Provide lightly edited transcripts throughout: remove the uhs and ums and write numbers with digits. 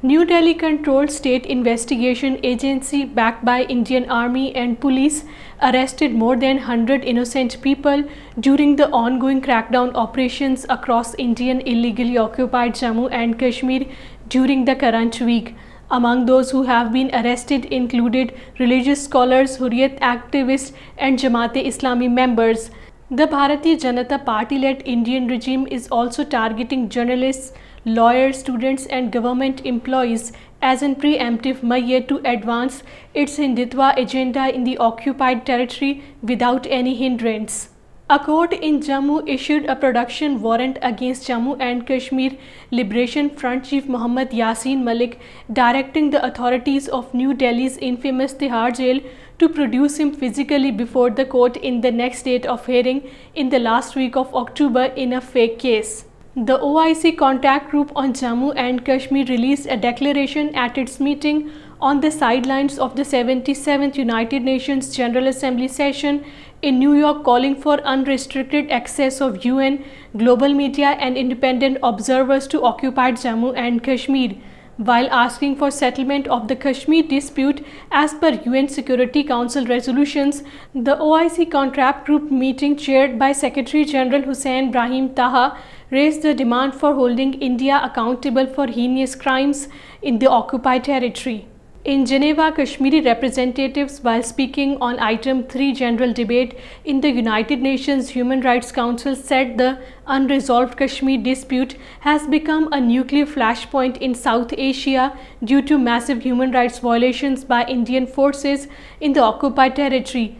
New Delhi-controlled state investigation agency backed by Indian Army and police arrested more than 100 innocent people during the ongoing crackdown operations across Indian illegally occupied Jammu and Kashmir during the current week. Among those who have been arrested included religious scholars, Hurriyat activists and Jamaat-e-Islami members. The Bharatiya Janata Party-led Indian regime is also targeting journalists, lawyers, students and government employees as an preemptive measure to advance its Hindutva agenda in the occupied territory without any hindrance. A court in Jammu issued a production warrant against Jammu and Kashmir Liberation Front Chief Mohammad Yasin Malik, directing the authorities of New Delhi's infamous Tihar jail to produce him physically before the court in the next date of hearing in the last week of October in a fake case. The OIC contact group on Jammu and Kashmir released a declaration at its meeting on the sidelines of the 77th United Nations General Assembly session in New York, calling for unrestricted access of UN, global media and independent observers to occupied Jammu and Kashmir, while asking for settlement of the Kashmir dispute as per UN Security Council resolutions. The OIC contact group meeting, chaired by Secretary General Hussein Brahim Taha, raised the demand for holding India accountable for heinous crimes in the occupied territory. In Geneva, Kashmiri representatives, while speaking on Item 3 General Debate in the United Nations Human Rights Council, said the unresolved Kashmir dispute has become a nuclear flashpoint in South Asia due to massive human rights violations by Indian forces in the occupied territory.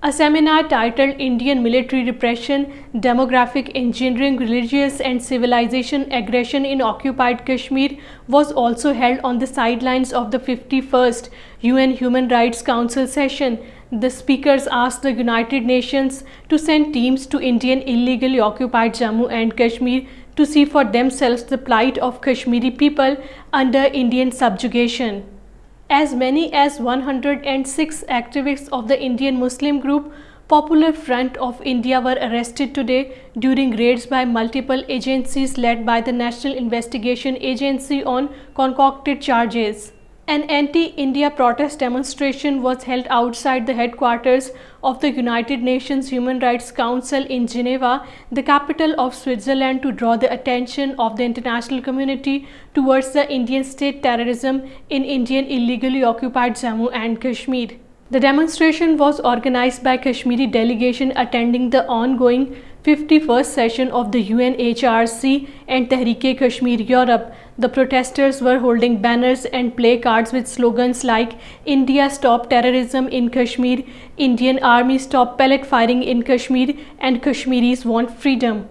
A seminar titled Indian Military Repression, Demographic Engineering, Religious and Civilization Aggression in Occupied Kashmir was also held on the sidelines of the 51st UN Human Rights Council session. The speakers asked the United Nations to send teams to Indian illegally occupied Jammu and Kashmir to see for themselves the plight of Kashmiri people under Indian subjugation. As many as 106 activists of the Indian Muslim group Popular Front of India were arrested today during raids by multiple agencies led by the National Investigation Agency on concocted charges. An anti-India protest demonstration was held outside the headquarters of the United Nations Human Rights Council in Geneva, the capital of Switzerland, to draw the attention of the international community towards the Indian state terrorism in Indian illegally occupied Jammu and Kashmir. The demonstration was organized by Kashmiri delegation attending the ongoing 51st session of the UNHRC and Tehreek-e-Kashmir Europe. The protesters were holding banners and placards with slogans like "India Stop Terrorism in Kashmir," "Indian Army Stop Pellet Firing in Kashmir," and "Kashmiris Want Freedom."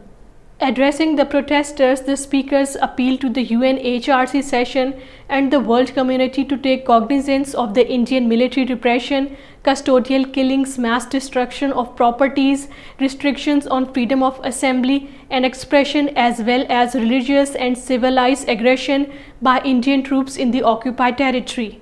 Addressing the protesters, the speakers appealed to the UNHRC session and the world community to take cognizance of the Indian military repression, custodial killings, mass destruction of properties, restrictions on freedom of assembly and expression, as well as religious and civilized aggression by Indian troops in the occupied territory.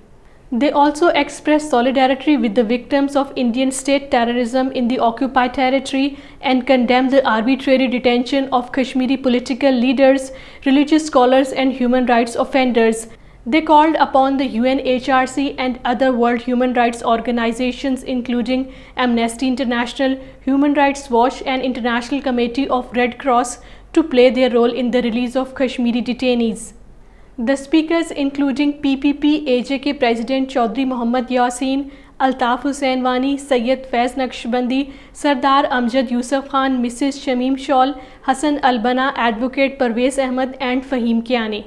They also expressed solidarity with the victims of Indian state terrorism in the occupied territory and condemned the arbitrary detention of Kashmiri political leaders, religious scholars and human rights offenders. They called upon the UNHRC and other world human rights organizations including Amnesty International, Human Rights Watch and International Committee of Red Cross to play their role in the release of Kashmiri detainees. The speakers, including PPP-AJK President Chaudhry Mohammad Yasin, Altaf Hussain Wani, Sayyid Faiz Naqshbandi, Sardar Amjad Yusuf Khan, Mrs. Shamim Shawl, Hassan Albana, Advocate Parvez Ahmed and Fahim Kiani.